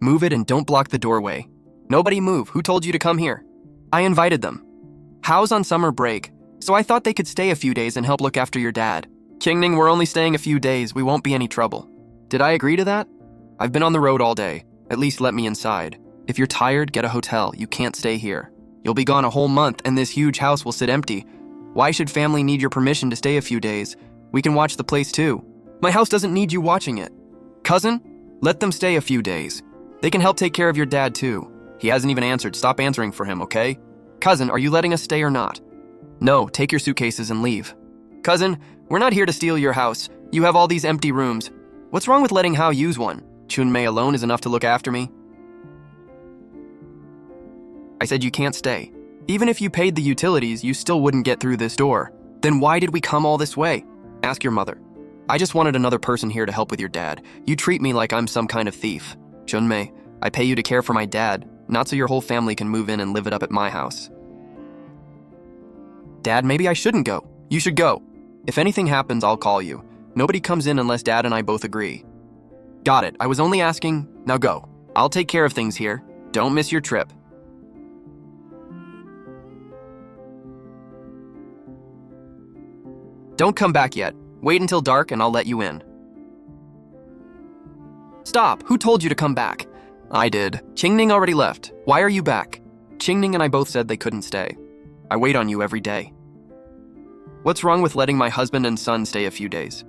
Move it and don't block the doorway. Nobody move. Who told you to come here? I invited them. Hao's on summer break, so I thought they could stay a few days and help look after your dad. Qingning, we're only staying a few days. We won't be any trouble. Did I agree to that? I've been on the road all day. At least let me inside. If you're tired, get a hotel. You can't stay here. You'll be gone a whole month and this huge house will sit empty. Why should family need your permission to stay a few days? We can watch the place too. My house doesn't need you watching it. Cousin, let them stay a few days. They can help take care of your dad too. He hasn't even answered. Stop answering for him, okay? Cousin, are you letting us stay or not? No, take your suitcases and leave. Cousin, we're not here to steal your house. You have all these empty rooms. What's wrong with letting Hao use one? Chunmei alone is enough to look after me. I said you can't stay. Even if you paid the utilities, you still wouldn't get through this door. Then why did we come all this way? Ask your mother. I just wanted another person here to help with your dad. You treat me like I'm some kind of thief. Chunmei, I pay you to care for my dad, not so your whole family can move in and live it up at my house. Dad, maybe I shouldn't go. You should go. If anything happens, I'll call you. Nobody comes in unless Dad and I both agree. Got it. I was only asking. Now go. I'll take care of things here. Don't miss your trip. Don't come back yet. Wait until dark and I'll let you in. Stop! Who told you to come back? I did. Qingning already left. Why are you back? Qingning and I both said they couldn't stay. I wait on you every day. What's wrong with letting my husband and son stay a few days?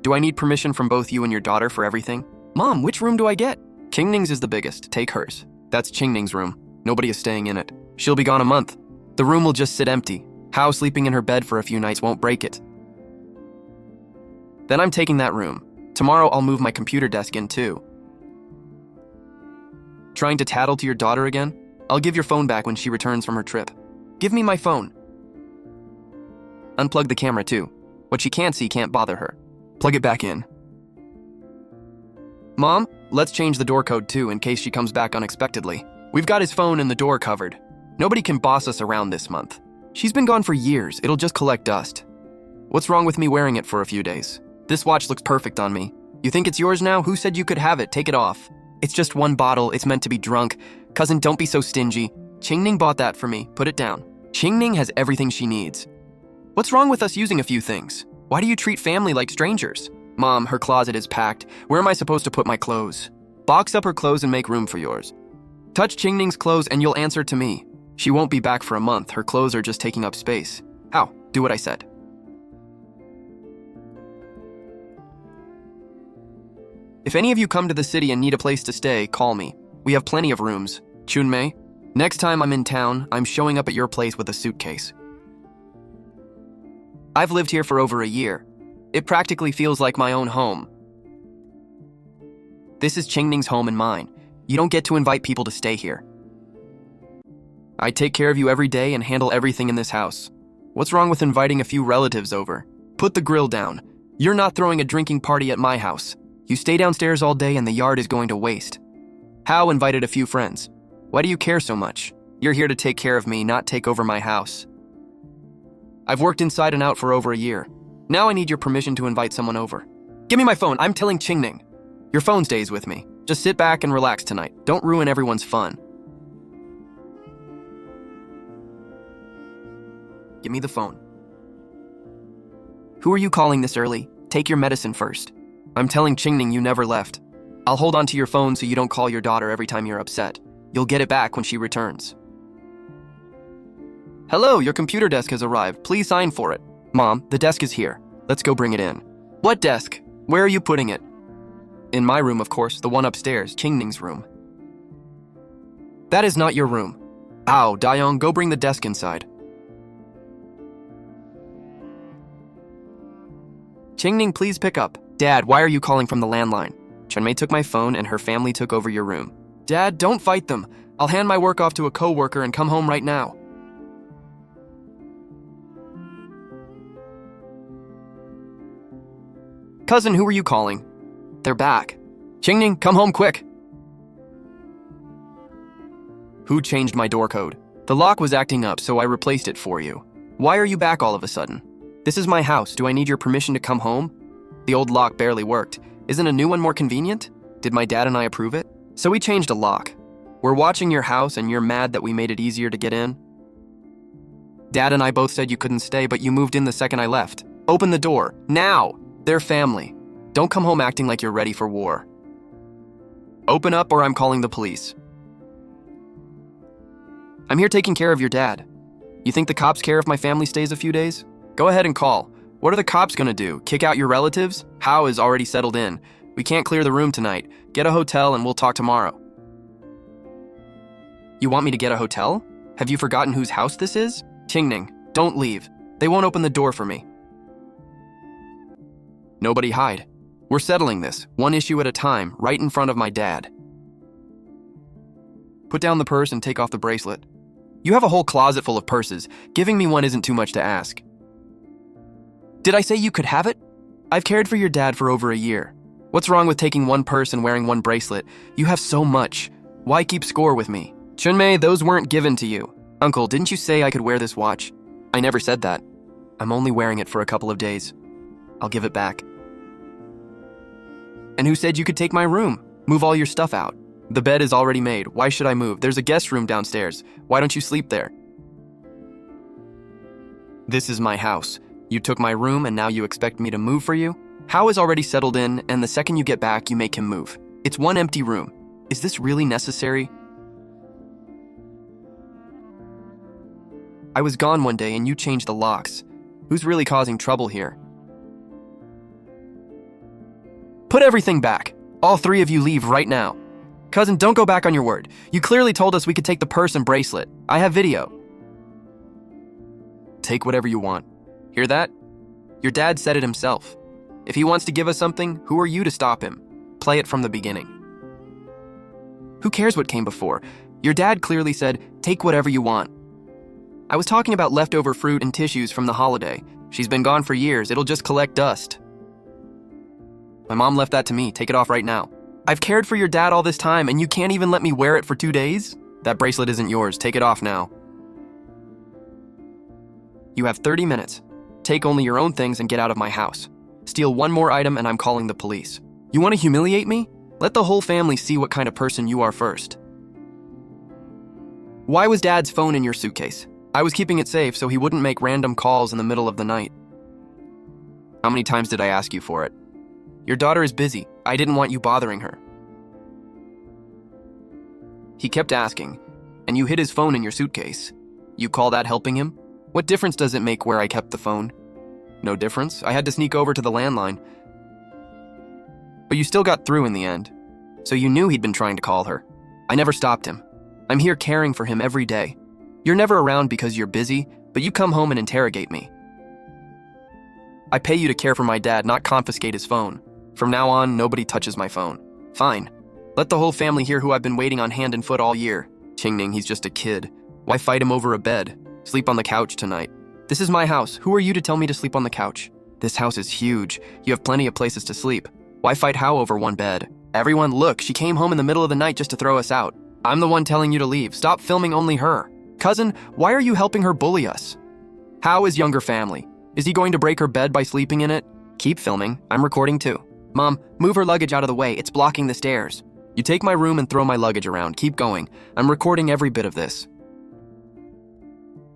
Do I need permission from both you and your daughter for everything? Mom, which room do I get? Qingning's is the biggest. Take hers. That's Qingning's room. Nobody is staying in it. She'll be gone a month. The room will just sit empty. Hao sleeping in her bed for a few nights won't break it. Then I'm taking that room. Tomorrow I'll move my computer desk in too. Trying to tattle to your daughter again? I'll give your phone back when she returns from her trip. Give me my phone. Unplug the camera too. What she can't see can't bother her. Plug it back in. Mom, let's change the door code too in case she comes back unexpectedly. We've got his phone and the door covered. Nobody can boss us around this month. She's been gone for years. It'll just collect dust. What's wrong with me wearing it for a few days? This watch looks perfect on me. You think it's yours now? Who said you could have it? Take it off. It's just one bottle. It's meant to be drunk. Cousin, don't be so stingy. Qingning bought that for me. Put it down. Qingning has everything she needs. What's wrong with us using a few things? Why do you treat family like strangers? Mom, her closet is packed. Where am I supposed to put my clothes? Box up her clothes and make room for yours. Touch Qingning's clothes and you'll answer to me. She won't be back for a month. Her clothes are just taking up space. How? Do what I said. If any of you come to the city and need a place to stay, call me. We have plenty of rooms. Chunmei, next time I'm in town, I'm showing up at your place with a suitcase. I've lived here for over a year. It practically feels like my own home. This is Qingning's home and mine. You don't get to invite people to stay here. I take care of you every day and handle everything in this house. What's wrong with inviting a few relatives over? Put the grill down. You're not throwing a drinking party at my house. You stay downstairs all day and the yard is going to waste. Hao invited a few friends. Why do you care so much? You're here to take care of me, not take over my house. I've worked inside and out for over a year. Now I need your permission to invite someone over. Give me my phone. I'm telling Qingning. Your phone stays with me. Just sit back and relax tonight. Don't ruin everyone's fun. Give me the phone. Who are you calling this early? Take your medicine first. I'm telling Qingning you never left. I'll hold on to your phone so you don't call your daughter every time you're upset. You'll get it back when she returns. Hello, your computer desk has arrived. Please sign for it. Mom, the desk is here. Let's go bring it in. What desk? Where are you putting it? In my room, of course, the one upstairs, Qingning's room. That is not your room. Ow, Dayong, go bring the desk inside. Qingning, please pick up. Dad, why are you calling from the landline? Chunmei took my phone and her family took over your room. Dad, don't fight them. I'll hand my work off to a coworker and come home right now. Cousin, who are you calling? They're back. Qingning, come home quick. Who changed my door code? The lock was acting up, so I replaced it for you. Why are you back all of a sudden? This is my house. Do I need your permission to come home? The old lock barely worked. Isn't a new one more convenient? Did my dad and I approve it? So we changed a lock. We're watching your house and you're mad that we made it easier to get in? Dad and I both said you couldn't stay, but you moved in the second I left. Open the door, now! They're family. Don't come home acting like you're ready for war. Open up or I'm calling the police. I'm here taking care of your dad. You think the cops care if my family stays a few days? Go ahead and call. What are the cops gonna do? Kick out your relatives? Hao is already settled in. We can't clear the room tonight. Get a hotel and we'll talk tomorrow. You want me to get a hotel? Have you forgotten whose house this is? Qingning, don't leave. They won't open the door for me. Nobody hide. We're settling this, one issue at a time, right in front of my dad. Put down the purse and take off the bracelet. You have a whole closet full of purses. Giving me one isn't too much to ask. Did I say you could have it? I've cared for your dad for over a year. What's wrong with taking one purse and wearing one bracelet? You have so much. Why keep score with me? Chunmei, those weren't given to you. Uncle, didn't you say I could wear this watch? I never said that. I'm only wearing it for a couple of days. I'll give it back. And who said you could take my room? Move all your stuff out. The bed is already made. Why should I move? There's a guest room downstairs. Why don't you sleep there? This is my house. You took my room and now you expect me to move for you? Hao is already settled in, and the second you get back, you make him move. It's one empty room. Is this really necessary? I was gone one day and you changed the locks. Who's really causing trouble here? Put everything back. All three of you leave right now. Cousin, don't go back on your word. You clearly told us we could take the purse and bracelet. I have video. Take whatever you want. Hear that? Your dad said it himself. If he wants to give us something, who are you to stop him? Play it from the beginning. Who cares what came before? Your dad clearly said, take whatever you want. I was talking about leftover fruit and tissues from the holiday. She's been gone for years. It'll just collect dust. My mom left that to me. Take it off right now. I've cared for your dad all this time, and you can't even let me wear it for 2 days? That bracelet isn't yours. Take it off now. You have 30 minutes. Take only your own things and get out of my house. Steal one more item and I'm calling the police. You want to humiliate me? Let the whole family see what kind of person you are first. Why was Dad's phone in your suitcase? I was keeping it safe so he wouldn't make random calls in the middle of the night. How many times did I ask you for it? Your daughter is busy. I didn't want you bothering her. He kept asking, and you hid his phone in your suitcase. You call that helping him? What difference does it make where I kept the phone? No difference. I had to sneak over to the landline. But you still got through in the end. So you knew he'd been trying to call her. I never stopped him. I'm here caring for him every day. You're never around because you're busy, but you come home and interrogate me. I pay you to care for my dad, not confiscate his phone. From now on, nobody touches my phone. Fine. Let the whole family hear who I've been waiting on hand and foot all year. Qingning, he's just a kid. Why fight him over a bed? Sleep on the couch tonight. This is my house. Who are you to tell me to sleep on the couch? This house is huge. You have plenty of places to sleep. Why fight Hao over one bed? Everyone, look, she came home in the middle of the night just to throw us out. I'm the one telling you to leave. Stop filming only her. Cousin, why are you helping her bully us? Hao is younger family. Is he going to break her bed by sleeping in it? Keep filming. I'm recording too. Mom, move her luggage out of the way. It's blocking the stairs. You take my room and throw my luggage around. Keep going. I'm recording every bit of this.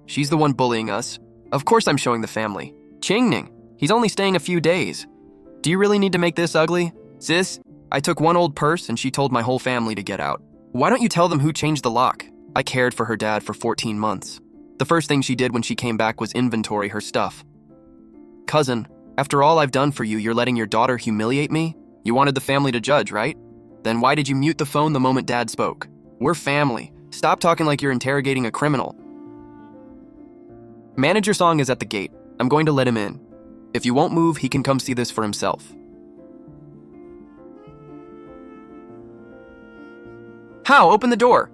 She's the one bullying us. Of course I'm showing the family. Qingning, he's only staying a few days. Do you really need to make this ugly? Sis, I took one old purse and she told my whole family to get out. Why don't you tell them who changed the lock? I cared for her dad for 14 months. The first thing she did when she came back was inventory her stuff. Cousin, after all I've done for you, you're letting your daughter humiliate me? You wanted the family to judge, right? Then why did you mute the phone the moment Dad spoke? We're family. Stop talking like you're interrogating a criminal. Manager Song is at the gate. I'm going to let him in. If you won't move, he can come see this for himself. Hao, open the door.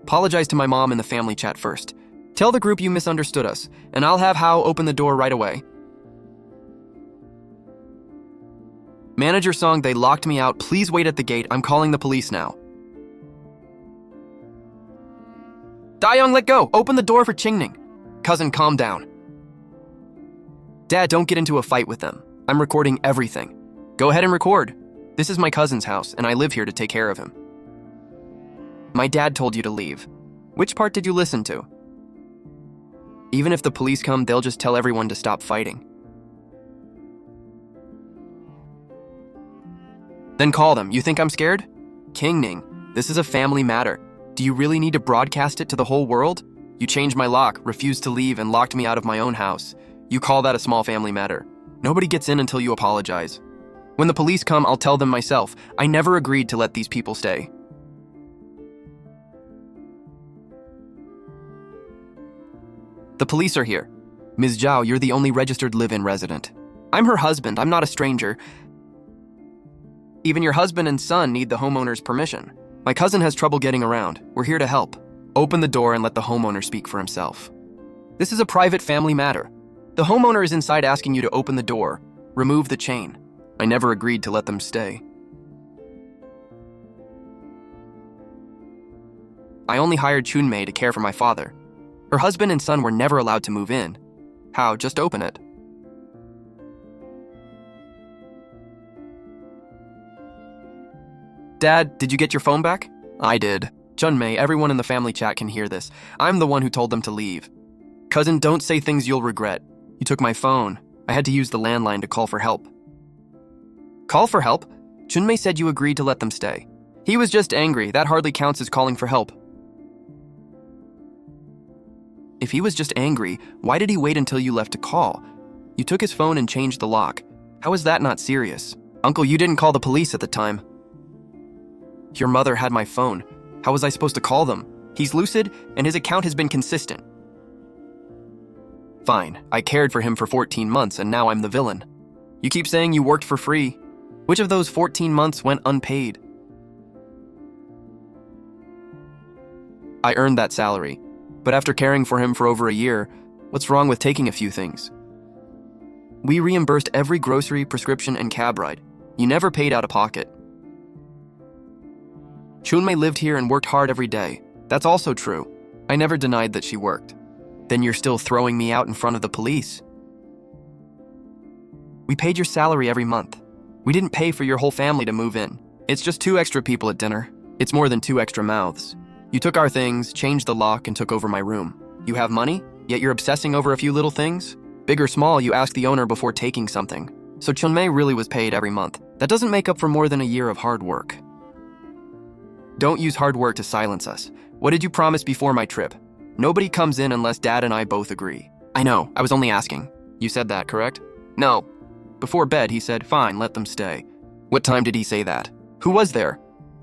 Apologize to my mom in the family chat first. Tell the group you misunderstood us, and I'll have Hao open the door right away. Manager Song, they locked me out. Please wait at the gate. I'm calling the police now. Dayoung, let go. Open the door for Qingning. Cousin, calm down. Dad, don't get into a fight with them. I'm recording everything. Go ahead and record. This is my cousin's house, and I live here to take care of him. My dad told you to leave. Which part did you listen to? Even if the police come, they'll just tell everyone to stop fighting. Then call them. You think I'm scared? King-Ning, this is a family matter. Do you really need to broadcast it to the whole world? You changed my lock, refused to leave, and locked me out of my own house. You call that a small family matter. Nobody gets in until you apologize. When the police come, I'll tell them myself. I never agreed to let these people stay. The police are here. Ms. Zhao, you're the only registered live-in resident. I'm her husband. I'm not a stranger. Even your husband and son need the homeowner's permission. My cousin has trouble getting around. We're here to help. Open the door and let the homeowner speak for himself. This is a private family matter. The homeowner is inside asking you to open the door. Remove the chain. I never agreed to let them stay. I only hired Chunmei to care for my father. Her husband and son were never allowed to move in. How? Just open it. Dad, did you get your phone back? I did. Chunmei, everyone in the family chat can hear this. I'm the one who told them to leave. Cousin, don't say things you'll regret. You took my phone. I had to use the landline to call for help. Call for help? Chunmei said you agreed to let them stay. He was just angry. That hardly counts as calling for help. If he was just angry, why did he wait until you left to call? You took his phone and changed the lock. How is that not serious? Uncle, you didn't call the police at the time. Your mother had my phone. How was I supposed to call them? He's lucid, and his account has been consistent. Fine, I cared for him for 14 months, and now I'm the villain. You keep saying you worked for free. Which of those 14 months went unpaid? I earned that salary, but after caring for him for over a year, what's wrong with taking a few things? We reimbursed every grocery, prescription, and cab ride. You never paid out of pocket. Chunmei lived here and worked hard every day. That's also true. I never denied that she worked. Then you're still throwing me out in front of the police. We paid your salary every month. We didn't pay for your whole family to move in. It's just 2 extra people at dinner. It's more than 2 extra mouths. You took our things, changed the lock, and took over my room. You have money, yet you're obsessing over a few little things? Big or small, you ask the owner before taking something. So Chunmei really was paid every month. That doesn't make up for more than a year of hard work. Don't use hard work to silence us. What did you promise before my trip? Nobody comes in unless Dad and I both agree. I know, I was only asking. You said that, correct? No. Before bed, he said, fine, let them stay. What time did he say that? Who was there?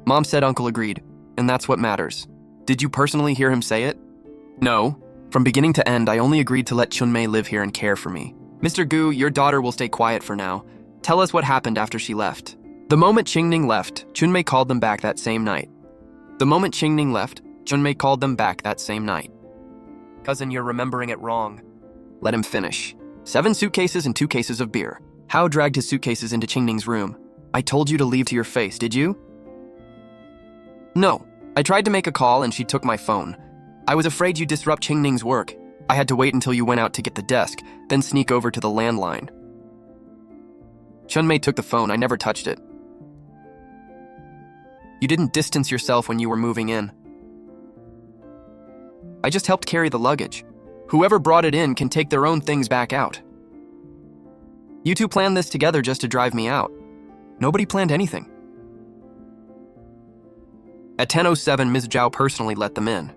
Mom said Uncle agreed, and that's what matters. Did you personally hear him say it? No. From beginning to end, I only agreed to let Chunmei live here and care for me. Mr. Gu, your daughter will stay quiet for now. Tell us what happened after she left. The moment Qingning left, Chunmei called them back that same night. Cousin, you're remembering it wrong. Let him finish. 7 suitcases and 2 cases of beer. Hao dragged his suitcases into Qingning's room. I told you to leave to your face, did you? No. I tried to make a call and she took my phone. I was afraid you'd disrupt Qingning's work. I had to wait until you went out to get the desk, then sneak over to the landline. Chunmei took the phone. I never touched it. You didn't distance yourself when you were moving in. I just helped carry the luggage. Whoever brought it in can take their own things back out. You two planned this together just to drive me out. Nobody planned anything. At 10:07, Ms. Zhao personally let them in.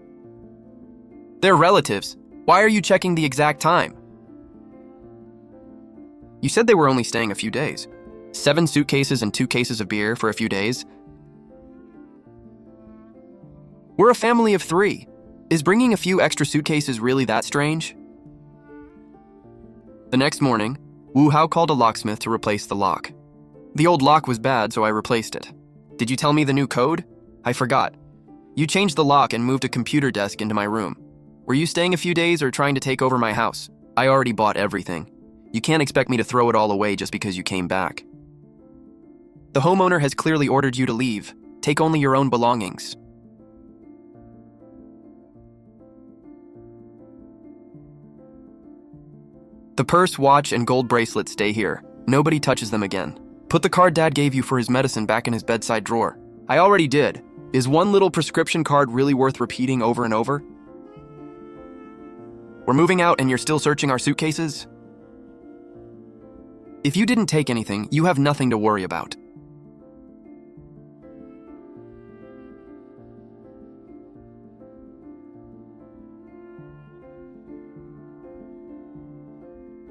They're relatives. Why are you checking the exact time? You said they were only staying a few days. 7 suitcases and 2 cases of beer for a few days. We're a family of 3. Is bringing a few extra suitcases really that strange? The next morning, Wu Hao called a locksmith to replace the lock. The old lock was bad, so I replaced it. Did you tell me the new code? I forgot. You changed the lock and moved a computer desk into my room. Were you staying a few days or trying to take over my house? I already bought everything. You can't expect me to throw it all away just because you came back. The homeowner has clearly ordered you to leave. Take only your own belongings. The purse, watch, and gold bracelet stay here. Nobody touches them again. Put the card Dad gave you for his medicine back in his bedside drawer. I already did. Is one little prescription card really worth repeating over and over? We're moving out and you're still searching our suitcases? If you didn't take anything, you have nothing to worry about.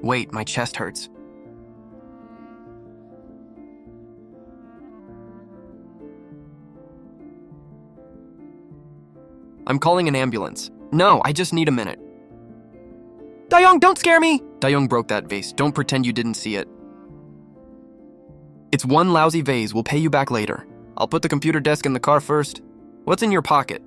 Wait, my chest hurts. I'm calling an ambulance. No, I just need a minute. Dayoung, don't scare me! Dayoung broke that vase. Don't pretend you didn't see it. It's one lousy vase. We'll pay you back later. I'll put the computer desk in the car first. What's in your pocket?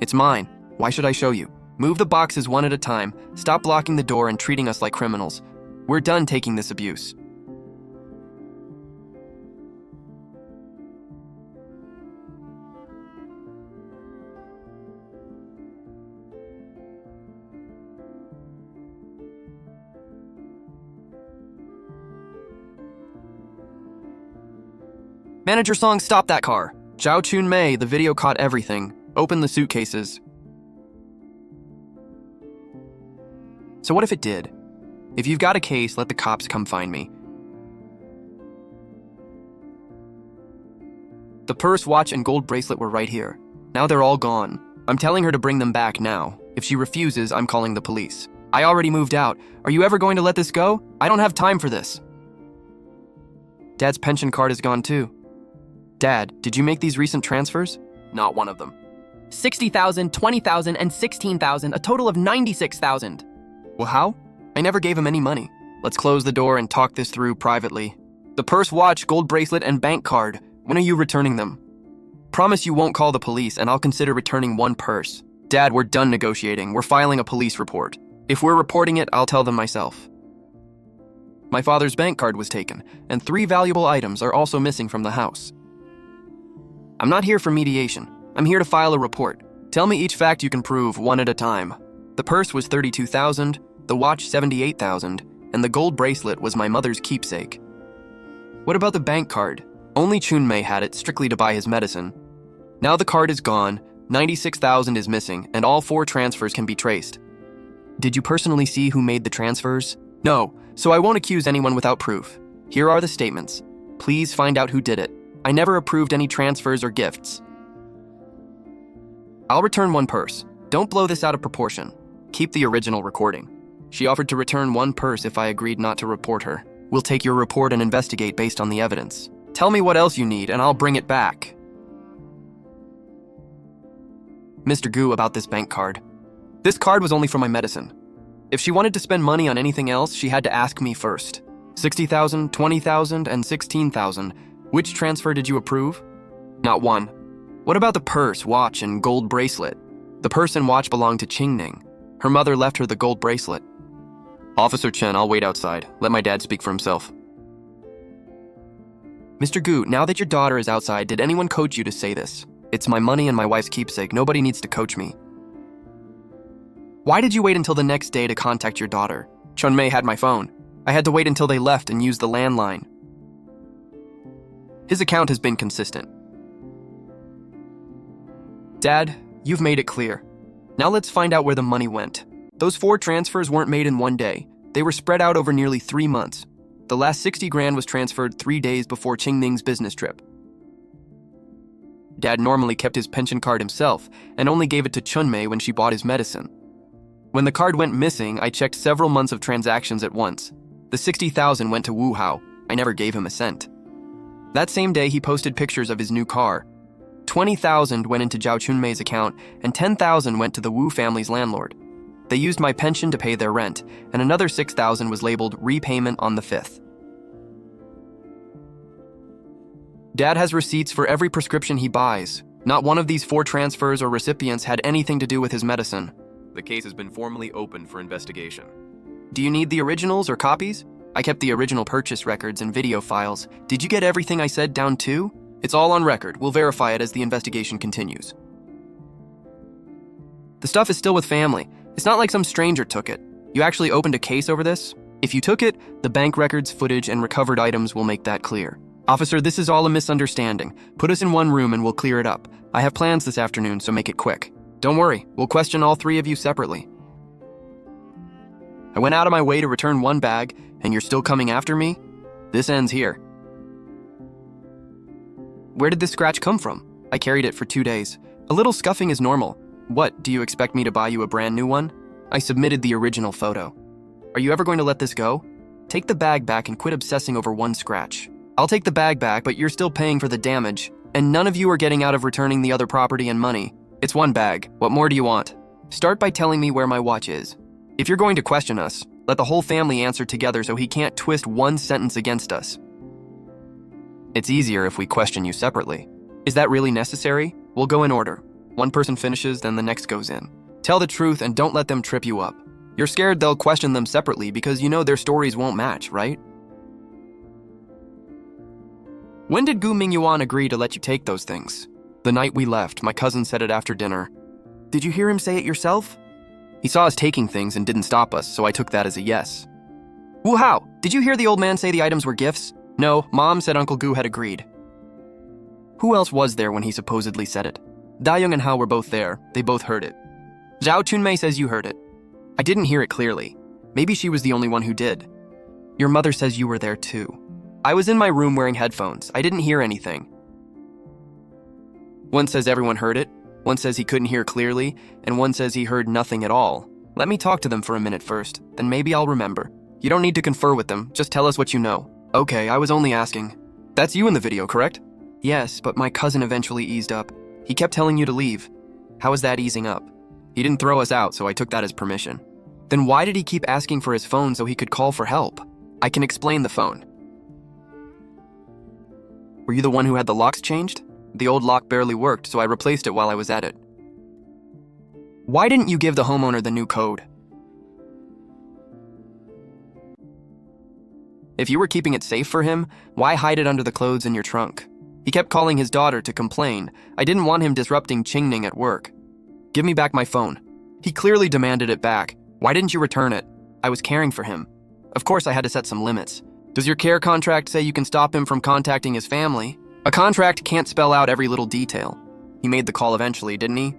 It's mine. Why should I show you? Move the boxes one at a time. Stop blocking the door and treating us like criminals. We're done taking this abuse. Manager Song, stop that car. Zhao Chunmei, the video caught everything. Open the suitcases. So what if it did? If you've got a case, let the cops come find me. The purse, watch, and gold bracelet were right here. Now they're all gone. I'm telling her to bring them back now. If she refuses, I'm calling the police. I already moved out. Are you ever going to let this go? I don't have time for this. Dad's pension card is gone too. Dad, did you make these recent transfers? Not one of them. 60,000, 20,000, and 16,000, a total of 96,000. Well, how? I never gave him any money. Let's close the door and talk this through privately. The purse, watch, gold bracelet, and bank card. When are you returning them? Promise you won't call the police, and I'll consider returning one purse. Dad, we're done negotiating. We're filing a police report. If we're reporting it, I'll tell them myself. My father's bank card was taken, and 3 valuable items are also missing from the house. I'm not here for mediation. I'm here to file a report. Tell me each fact you can prove, one at a time. The purse was 32,000, the watch 78,000, and the gold bracelet was my mother's keepsake. What about the bank card? Only Chunmei had it, strictly to buy his medicine. Now the card is gone, 96,000 is missing, and all 4 transfers can be traced. Did you personally see who made the transfers? No, so I won't accuse anyone without proof. Here are the statements. Please find out who did it. I never approved any transfers or gifts. I'll return one purse. Don't blow this out of proportion. Keep the original recording. She offered to return one purse if I agreed not to report her. We'll take your report and investigate based on the evidence. Tell me what else you need and I'll bring it back. Mr. Gu, about this bank card. This card was only for my medicine. If she wanted to spend money on anything else, she had to ask me first. 60,000, 20,000, and 16,000. Which transfer did you approve? Not one. What about the purse, watch, and gold bracelet? The purse and watch belonged to Qingning. Her mother left her the gold bracelet. Officer Chen, I'll wait outside. Let my dad speak for himself. Mr. Gu, now that your daughter is outside, did anyone coach you to say this? It's my money and my wife's keepsake. Nobody needs to coach me. Why did you wait until the next day to contact your daughter? Chunmei had my phone. I had to wait until they left and use the landline. His account has been consistent. Dad, you've made it clear. Now let's find out where the money went. Those 4 transfers weren't made in one day. They were spread out over nearly 3 months. The last 60 grand was transferred 3 days before Qingning's business trip. Dad normally kept his pension card himself and only gave it to Chunmei when she bought his medicine. When the card went missing, I checked several months of transactions at once. The 60,000 went to Wu Hao. I never gave him a cent. That same day, he posted pictures of his new car. 20,000 went into Zhao Chunmei's account, and 10,000 went to the Wu family's landlord. They used my pension to pay their rent, and another 6,000 was labeled repayment on the 5th. Dad has receipts for every prescription he buys. Not one of these 4 transfers or recipients had anything to do with his medicine. The case has been formally opened for investigation. Do you need the originals or copies? I kept the original purchase records and video files. Did you get everything I said down too? It's all on record. We'll verify it as the investigation continues. The stuff is still with family. It's not like some stranger took it. You actually opened a case over this? If you took it, the bank records, footage, and recovered items will make that clear. Officer, this is all a misunderstanding. Put us in one room and we'll clear it up. I have plans this afternoon, so make it quick. Don't worry, we'll question all three of you separately. I went out of my way to return one bag, and you're still coming after me? This ends here. Where did this scratch come from? I carried it for 2 days. A little scuffing is normal. What, do you expect me to buy you a brand new one? I submitted the original photo. Are you ever going to let this go? Take the bag back and quit obsessing over one scratch. I'll take the bag back, but you're still paying for the damage, and none of you are getting out of returning the other property and money. It's one bag. What more do you want? Start by telling me where my watch is. If you're going to question us, let the whole family answer together so he can't twist one sentence against us. It's easier if we question you separately. Is that really necessary? We'll go in order. One person finishes, then the next goes in. Tell the truth and don't let them trip you up. You're scared they'll question them separately because you know their stories won't match, right? When did Gu Mingyuan agree to let you take those things? The night we left, my cousin said it after dinner. Did you hear him say it yourself? He saw us taking things and didn't stop us, so I took that as a yes. Wu Hao, did you hear the old man say the items were gifts? No, Mom said Uncle Gu had agreed. Who else was there when he supposedly said it? Dayong and Hao were both there. They both heard it. Zhao Chunmei says you heard it. I didn't hear it clearly. Maybe she was the only one who did. Your mother says you were there too. I was in my room wearing headphones. I didn't hear anything. One says everyone heard it, one says he couldn't hear clearly, and one says he heard nothing at all. Let me talk to them for a minute first, then maybe I'll remember. You don't need to confer with them, just tell us what you know. Okay, I was only asking. That's you in the video, correct? Yes, but my cousin eventually eased up. He kept telling you to leave. How is that easing up? He didn't throw us out, so I took that as permission. Then why did he keep asking for his phone so he could call for help? I can explain the phone. Were you the one who had the locks changed? The old lock barely worked, so I replaced it while I was at it. Why didn't you give the homeowner the new code? If you were keeping it safe for him, why hide it under the clothes in your trunk? He kept calling his daughter to complain. I didn't want him disrupting Qingning at work. Give me back my phone. He clearly demanded it back. Why didn't you return it? I was caring for him. Of course I had to set some limits. Does your care contract say you can stop him from contacting his family? A contract can't spell out every little detail. He made the call eventually, didn't he?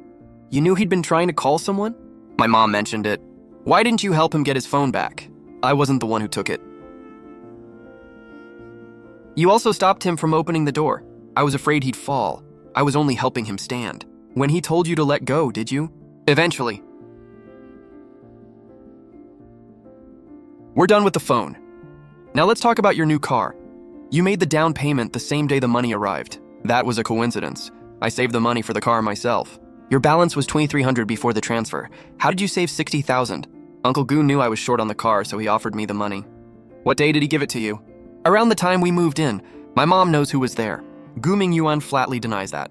You knew he'd been trying to call someone? My mom mentioned it. Why didn't you help him get his phone back? I wasn't the one who took it. You also stopped him from opening the door. I was afraid he'd fall. I was only helping him stand. When he told you to let go, did you? Eventually. We're done with the phone. Now let's talk about your new car. You made the down payment the same day the money arrived. That was a coincidence. I saved the money for the car myself. Your balance was 2,300 before the transfer. How did you save 60,000? Uncle Gu knew I was short on the car, so he offered me the money. What day did he give it to you? Around the time we moved in. My mom knows who was there. Gu Mingyuan flatly denies that.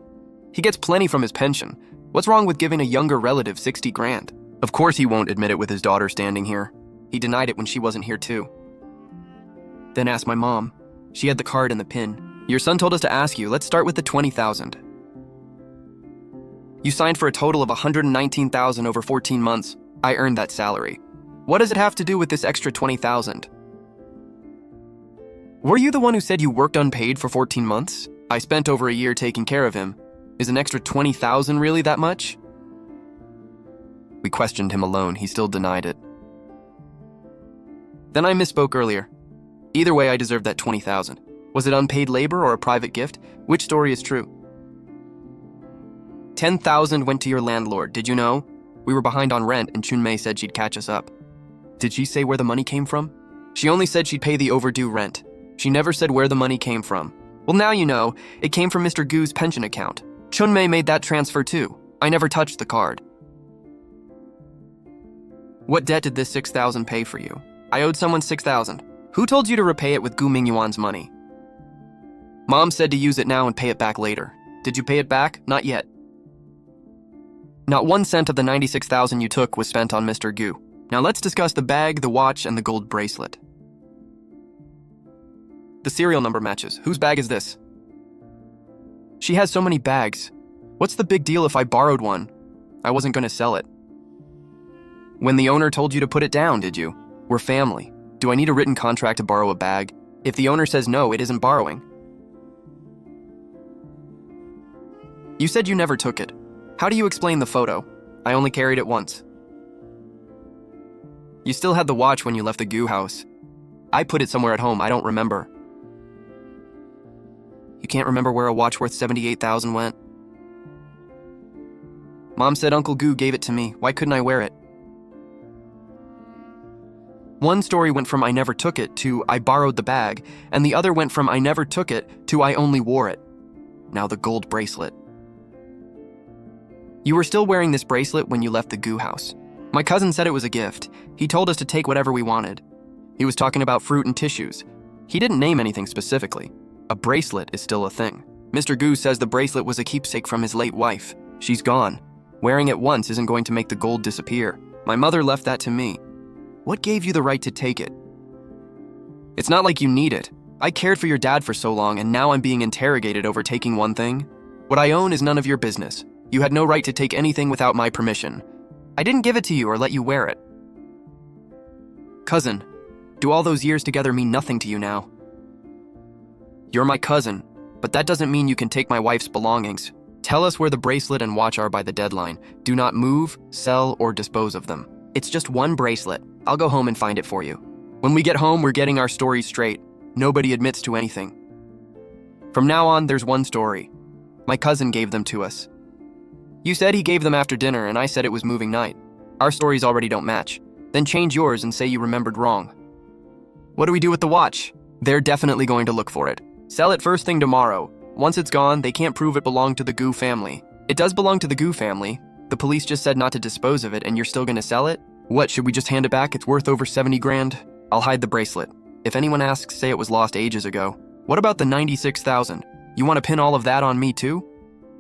He gets plenty from his pension. What's wrong with giving a younger relative 60 grand? Of course he won't admit it with his daughter standing here. He denied it when she wasn't here too. Then ask my mom. She had the card and the PIN. Your son told us to ask you. Let's start with the 20,000. You signed for a total of 119,000 over 14 months. I earned that salary. What does it have to do with this extra 20,000? Were you the one who said you worked unpaid for 14 months? I spent over a year taking care of him. Is an extra 20,000 really that much? We questioned him alone. He still denied it. Then I misspoke earlier. Either way, I deserved that 20,000. Was it unpaid labor or a private gift? Which story is true? 10,000 went to your landlord, did you know? We were behind on rent and Chunmei said she'd catch us up. Did she say where the money came from? She only said she'd pay the overdue rent. She never said where the money came from. Well, now you know. It came from Mr. Gu's pension account. Chunmei made that transfer too. I never touched the card. What debt did this 6,000 pay for you? I owed someone 6,000. Who told you to repay it with Gu Mingyuan's money? Mom said to use it now and pay it back later. Did you pay it back? Not yet. Not 1 cent of the 96,000 you took was spent on Mr. Gu. Now let's discuss the bag, the watch, and the gold bracelet. The serial number matches. Whose bag is this? She has so many bags. What's the big deal if I borrowed one? I wasn't going to sell it. When the owner told you to put it down, did you? We're family. Do I need a written contract to borrow a bag? If the owner says no, it isn't borrowing. You said you never took it. How do you explain the photo? I only carried it once. You still had the watch when you left the goo house. I put it somewhere at home, I don't remember. You can't remember where a watch worth $78,000 went? Mom said Uncle Goo gave it to me. Why couldn't I wear it? One story went from I never took it to I borrowed the bag, and the other went from I never took it to I only wore it. Now the gold bracelet. You were still wearing this bracelet when you left the goo house. My cousin said it was a gift. He told us to take whatever we wanted. He was talking about fruit and tissues. He didn't name anything specifically. A bracelet is still a thing. Mr. Goo says the bracelet was a keepsake from his late wife. She's gone. Wearing it once isn't going to make the gold disappear. My mother left that to me. What gave you the right to take it? It's not like you need it. I cared for your dad for so long, and now I'm being interrogated over taking one thing. What I own is none of your business. You had no right to take anything without my permission. I didn't give it to you or let you wear it. Cousin, do all those years together mean nothing to you now? You're my cousin, but that doesn't mean you can take my wife's belongings. Tell us where the bracelet and watch are by the deadline. Do not move, sell, or dispose of them. It's just one bracelet. I'll go home and find it for you. When we get home, we're getting our stories straight. Nobody admits to anything. From now on, there's one story. My cousin gave them to us. You said he gave them after dinner, and I said it was moving night. Our stories already don't match. Then change yours and say you remembered wrong. What do we do with the watch? They're definitely going to look for it. Sell it first thing tomorrow. Once it's gone, they can't prove it belonged to the Goo family. It does belong to the Goo family. The police just said not to dispose of it, and you're still gonna sell it? What, should we just hand it back? It's worth over 70 grand. I'll hide the bracelet. If anyone asks, say it was lost ages ago. What about the 96,000? You want to pin all of that on me too?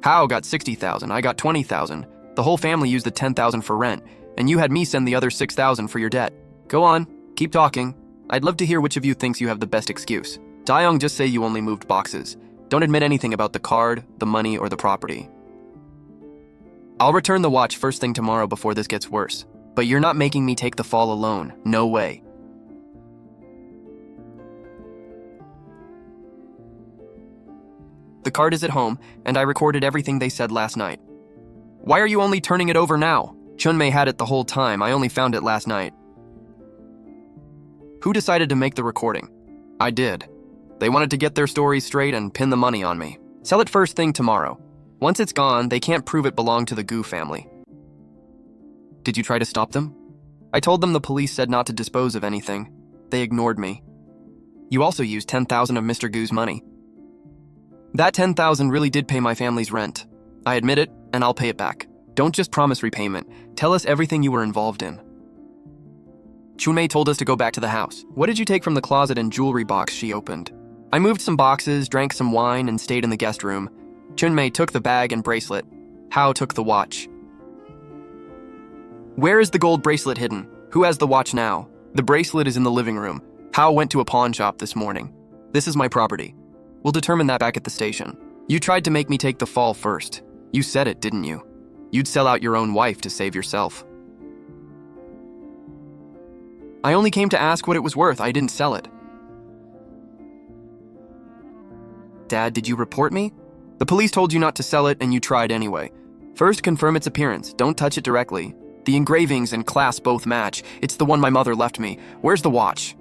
Hao got 60,000, I got 20,000. The whole family used the 10,000 for rent, and you had me send the other 6,000 for your debt. Go on, keep talking. I'd love to hear which of you thinks you have the best excuse. Dayoung, just say you only moved boxes. Don't admit anything about the card, the money, or the property. I'll return the watch first thing tomorrow before this gets worse. But you're not making me take the fall alone. No way. The card is at home, and I recorded everything they said last night. Why are you only turning it over now? Chunmei had it the whole time. I only found it last night. Who decided to make the recording? I did. They wanted to get their stories straight and pin the money on me. Sell it first thing tomorrow. Once it's gone, they can't prove it belonged to the Goo family. Did you try to stop them? I told them the police said not to dispose of anything. They ignored me. You also used 10,000 of Mr. Goo's money. That 10,000 really did pay my family's rent. I admit it, and I'll pay it back. Don't just promise repayment. Tell us everything you were involved in. Chunmei told us to go back to the house. What did you take from the closet and jewelry box she opened? I moved some boxes, drank some wine, and stayed in the guest room. Chunmei took the bag and bracelet. Hao took the watch. Where is the gold bracelet hidden? Who has the watch now? The bracelet is in the living room. Hao went to a pawn shop this morning. This is my property. We'll determine that back at the station. You tried to make me take the fall first. You said it, didn't you? You'd sell out your own wife to save yourself. I only came to ask what it was worth. I didn't sell it. Dad, did you report me? The police told you not to sell it, and you tried anyway. First, confirm its appearance. Don't touch it directly. The engravings and clasp both match. It's the one my mother left me. Where's the watch?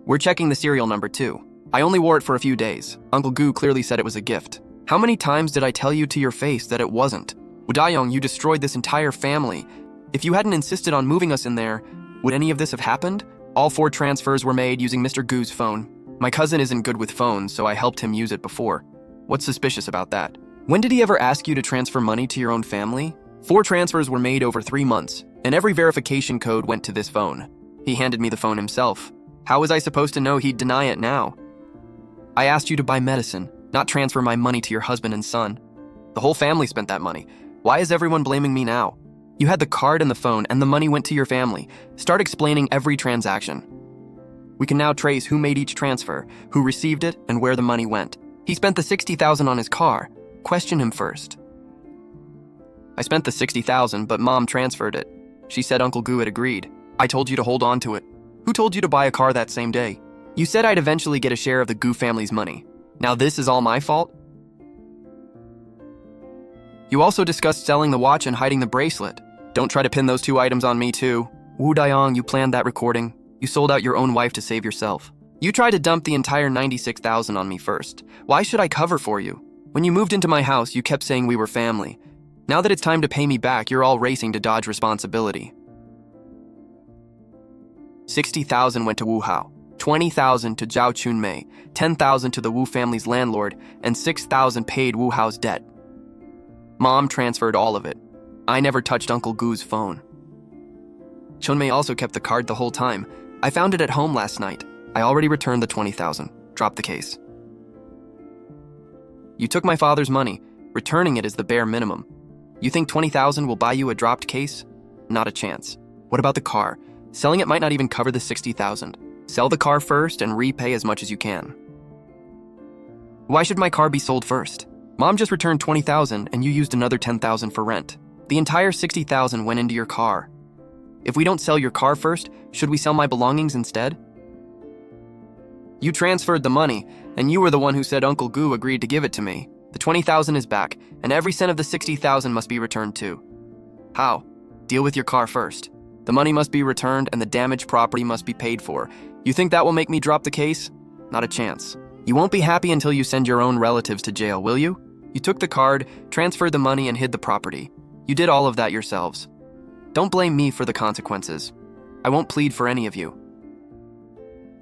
We're checking the serial number too. I only wore it for a few days. Uncle Goo clearly said it was a gift. How many times did I tell you to your face that it wasn't? Dayoung, you destroyed this entire family. If you hadn't insisted on moving us in there, would any of this have happened? All 4 transfers were made using Mr. Goo's phone. My cousin isn't good with phones, so I helped him use it before. What's suspicious about that? When did he ever ask you to transfer money to your own family? 4 transfers were made over 3 months, and every verification code went to this phone. He handed me the phone himself. How was I supposed to know he'd deny it now? I asked you to buy medicine, not transfer my money to your husband and son. The whole family spent that money. Why is everyone blaming me now? You had the card and the phone, and the money went to your family. Start explaining every transaction. We can now trace who made each transfer, who received it, and where the money went. He spent the 60,000 on his car. Question him first. I spent the 60,000, but Mom transferred it. She said Uncle Goo had agreed. I told you to hold on to it. Who told you to buy a car that same day? You said I'd eventually get a share of the Gu family's money. Now this is all my fault? You also discussed selling the watch and hiding the bracelet. Don't try to pin those two items on me too. Wu Daiyang, you planned that recording. You sold out your own wife to save yourself. You tried to dump the entire 96,000 on me first. Why should I cover for you? When you moved into my house, you kept saying we were family. Now that it's time to pay me back, you're all racing to dodge responsibility. 60,000 went to Wu Hao, 20,000 to Zhao Chunmei, 10,000 to the Wu family's landlord, and 6,000 paid Wu Hao's debt. Mom transferred all of it. I never touched Uncle Gu's phone. Chunmei also kept the card the whole time. I found it at home last night. I already returned the 20,000. Drop the case. You took my father's money. Returning it is the bare minimum. You think 20,000 will buy you a dropped case? Not a chance. What about the car? Selling it might not even cover the 60,000. Sell the car first and repay as much as you can. Why should my car be sold first? Mom just returned 20,000 and you used another 10,000 for rent. The entire 60,000 went into your car. If we don't sell your car first, should we sell my belongings instead? You transferred the money, and you were the one who said Uncle Gu agreed to give it to me. The 20,000 is back, and every cent of the 60,000 must be returned too. How? Deal with your car first. The money must be returned and the damaged property must be paid for. You think that will make me drop the case? Not a chance. You won't be happy until you send your own relatives to jail, will you? You took the card, transferred the money, and hid the property. You did all of that yourselves. Don't blame me for the consequences. I won't plead for any of you.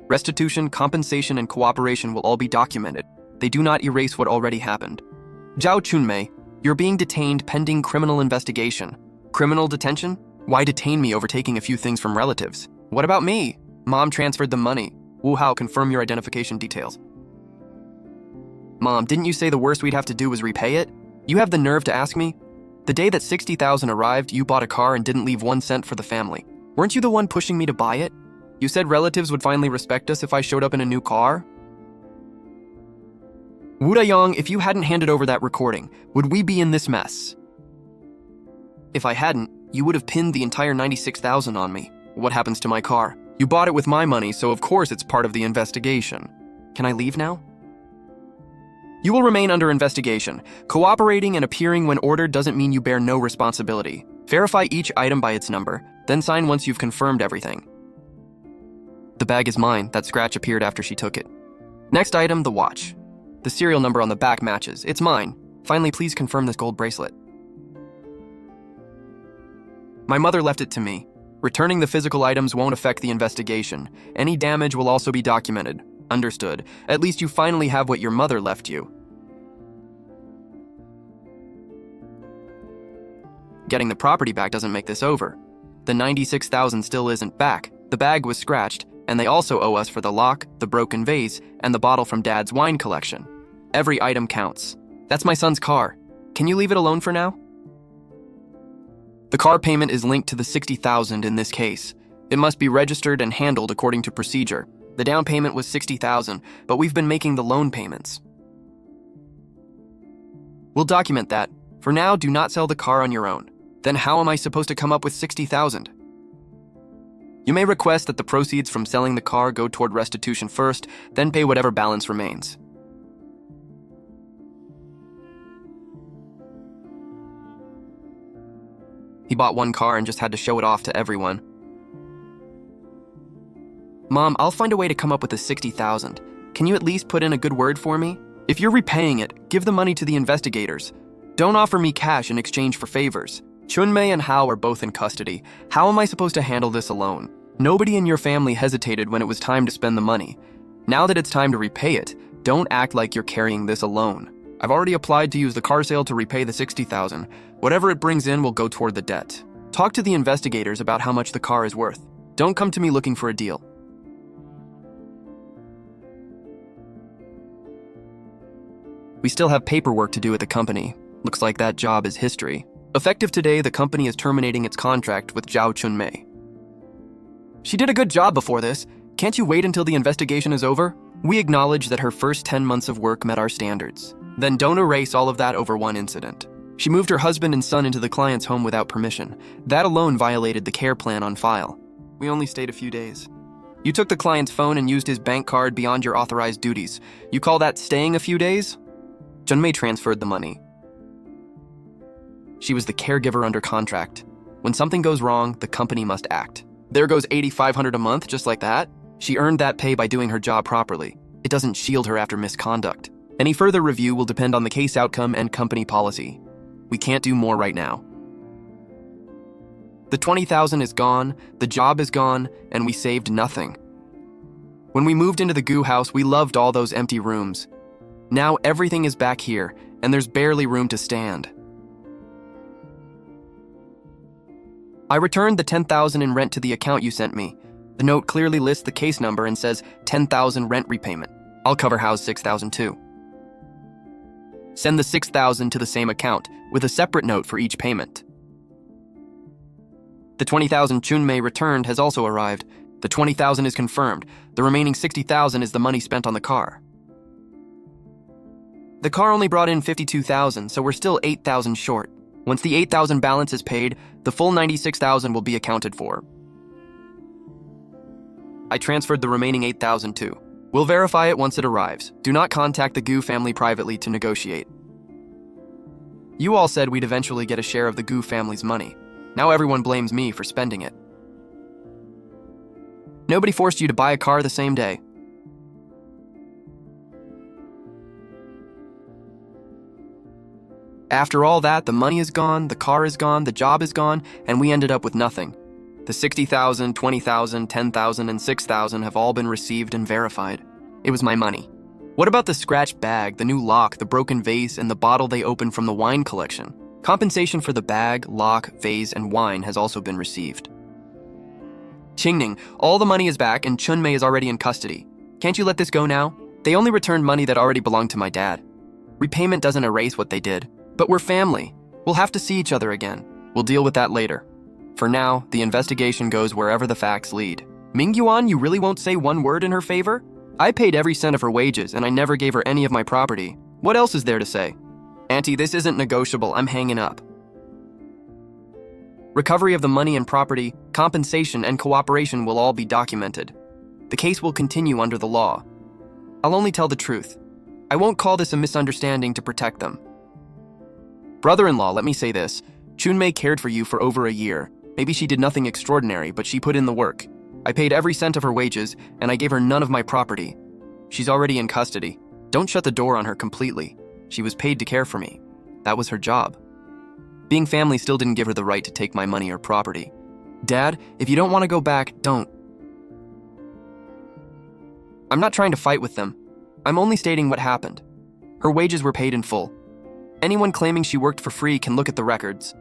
Restitution, compensation, and cooperation will all be documented. They do not erase what already happened. Zhao Chunmei, you're being detained pending criminal investigation. Criminal detention? Why detain me over taking a few things from relatives? What about me? Mom transferred the money. Wu Hao, confirm your identification details. Mom, didn't you say the worst we'd have to do was repay it? You have the nerve to ask me? The day that 60,000 arrived, you bought a car and didn't leave 1 cent for the family. Weren't you the one pushing me to buy it? You said relatives would finally respect us if I showed up in a new car? Wu Daiyang, if you hadn't handed over that recording, would we be in this mess? If I hadn't, you would have pinned the entire 96,000 on me. What happens to my car? You bought it with my money, so of course it's part of the investigation. Can I leave now? You will remain under investigation. Cooperating and appearing when ordered doesn't mean you bear no responsibility. Verify each item by its number, then sign once you've confirmed everything. The bag is mine. That scratch appeared after she took it. Next item, the watch. The serial number on the back matches. It's mine. Finally, please confirm this gold bracelet. My mother left it to me. Returning the physical items won't affect the investigation. Any damage will also be documented. Understood. At least you finally have what your mother left you. Getting the property back doesn't make this over. The 96,000 still isn't back. The bag was scratched, and they also owe us for the lock, the broken vase, and the bottle from Dad's wine collection. Every item counts. That's my son's car. Can you leave it alone for now? The car payment is linked to the 60,000 in this case. It must be registered and handled according to procedure. The down payment was 60,000, but we've been making the loan payments. We'll document that. For now, do not sell the car on your own. Then how am I supposed to come up with 60,000? You may request that the proceeds from selling the car go toward restitution first, then pay whatever balance remains. He bought one car and just had to show it off to everyone. Mom, I'll find a way to come up with the 60,000. Can you at least put in a good word for me? If you're repaying it, give the money to the investigators. Don't offer me cash in exchange for favors. Chunmei and Hao are both in custody. How am I supposed to handle this alone? Nobody in your family hesitated when it was time to spend the money. Now that it's time to repay it, don't act like you're carrying this alone. I've already applied to use the car sale to repay the 60,000. Whatever it brings in will go toward the debt. Talk to the investigators about how much the car is worth. Don't come to me looking for a deal. We still have paperwork to do at the company. Looks like that job is history. Effective today, the company is terminating its contract with Zhao Chunmei. She did a good job before this. Can't you wait until the investigation is over? We acknowledge that her first 10 months of work met our standards. Then don't erase all of that over one incident. She moved her husband and son into the client's home without permission. That alone violated the care plan on file. We only stayed a few days. You took the client's phone and used his bank card beyond your authorized duties. You call that staying a few days? Junmei transferred the money. She was the caregiver under contract. When something goes wrong, the company must act. There goes $8,500 a month just like that. She earned that pay by doing her job properly. It doesn't shield her after misconduct. Any further review will depend on the case outcome and company policy. We can't do more right now. The $20,000 is gone, the job is gone, and we saved nothing. When we moved into the Gu house, we loved all those empty rooms. Now everything is back here, and there's barely room to stand. I returned the $10,000 in rent to the account you sent me. The note clearly lists the case number and says $10,000 rent repayment. I'll cover house $6,000 too. Send the $6,000 to the same account, with a separate note for each payment. The $20,000 Junmei returned has also arrived. The $20,000 is confirmed. The remaining $60,000 is the money spent on the car. The car only brought in $52,000, so we're still $8,000 short. Once the $8,000 balance is paid, the full $96,000 will be accounted for. I transferred the remaining $8,000 too. We'll verify it once it arrives. Do not contact the Gu family privately to negotiate. You all said we'd eventually get a share of the Gu family's money. Now everyone blames me for spending it. Nobody forced you to buy a car the same day. After all that, the money is gone, the car is gone, the job is gone, and we ended up with nothing. The $60,000, $20,000, $10,000, and $6,000 have all been received and verified. It was my money. What about the scratched bag, the new lock, the broken vase, and the bottle they opened from the wine collection? Compensation for the bag, lock, vase, and wine has also been received. Qingning, all the money is back and Chunmei is already in custody. Can't you let this go now? They only returned money that already belonged to my dad. Repayment doesn't erase what they did. But we're family. We'll have to see each other again. We'll deal with that later. For now, the investigation goes wherever the facts lead. Mingyuan, you really won't say one word in her favor? I paid every cent of her wages and I never gave her any of my property. What else is there to say? Auntie, this isn't negotiable. I'm hanging up. Recovery of the money and property, compensation, and cooperation will all be documented. The case will continue under the law. I'll only tell the truth. I won't call this a misunderstanding to protect them. Brother-in-law, let me say this. Chunmei cared for you for over a year. Maybe she did nothing extraordinary, but she put in the work. I paid every cent of her wages, and I gave her none of my property. She's already in custody. Don't shut the door on her completely. She was paid to care for me. That was her job. Being family still didn't give her the right to take my money or property. Dad, if you don't want to go back, don't. I'm not trying to fight with them. I'm only stating what happened. Her wages were paid in full. Anyone claiming she worked for free can look at the records.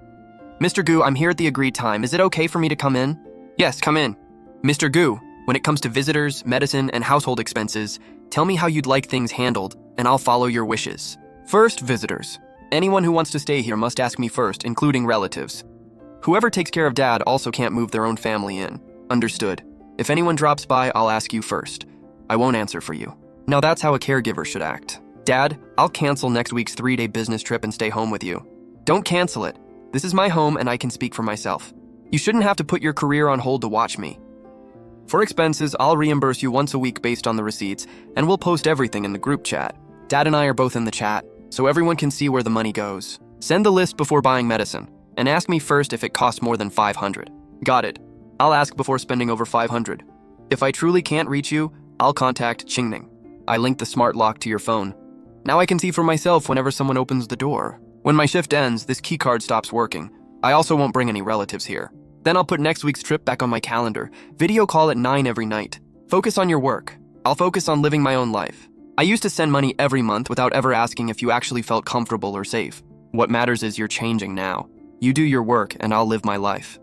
Mr. Gu, I'm here at the agreed time. Is it okay for me to come in? Yes, come in. Mr. Gu, when it comes to visitors, medicine, and household expenses, tell me how you'd like things handled, and I'll follow your wishes. First, visitors. Anyone who wants to stay here must ask me first, including relatives. Whoever takes care of Dad also can't move their own family in. Understood. If anyone drops by, I'll ask you first. I won't answer for you. Now that's how a caregiver should act. Dad, I'll cancel next week's 3-day business trip and stay home with you. Don't cancel it. This is my home and I can speak for myself. You shouldn't have to put your career on hold to watch me. For expenses, I'll reimburse you once a week based on the receipts, and we'll post everything in the group chat. Dad and I are both in the chat, so everyone can see where the money goes. Send the list before buying medicine, and ask me first if it costs more than $500. Got it. I'll ask before spending over $500. If I truly can't reach you, I'll contact Qingning. I linked the smart lock to your phone. Now I can see for myself whenever someone opens the door. When my shift ends, this keycard stops working. I also won't bring any relatives here. Then I'll put next week's trip back on my calendar. Video call at 9 every night. Focus on your work. I'll focus on living my own life. I used to send money every month without ever asking if you actually felt comfortable or safe. What matters is you're changing now. You do your work and I'll live my life.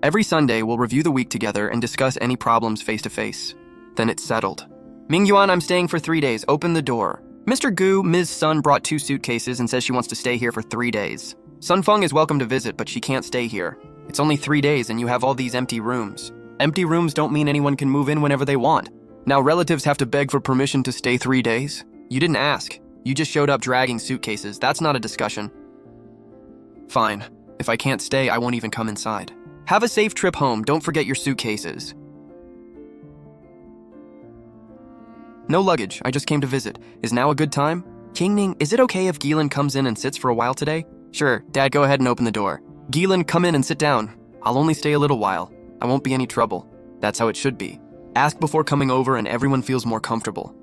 Every Sunday, we'll review the week together and discuss any problems face to face. Then it's settled. Mingyuan, I'm staying for 3 days. Open the door. Mr. Gu, Ms. Sun brought 2 suitcases and says she wants to stay here for 3 days. Sun Feng is welcome to visit, but she can't stay here. It's only 3 days and you have all these empty rooms. Empty rooms don't mean anyone can move in whenever they want. Now relatives have to beg for permission to stay 3 days? You didn't ask. You just showed up dragging suitcases. That's not a discussion. Fine. If I can't stay, I won't even come inside. Have a safe trip home. Don't forget your suitcases. No luggage, I just came to visit. Is now a good time? Kingning, is it okay if Gielan comes in and sits for a while today? Sure, Dad, go ahead and open the door. Gielan, come in and sit down. I'll only stay a little while. I won't be any trouble. That's how it should be. Ask before coming over and everyone feels more comfortable.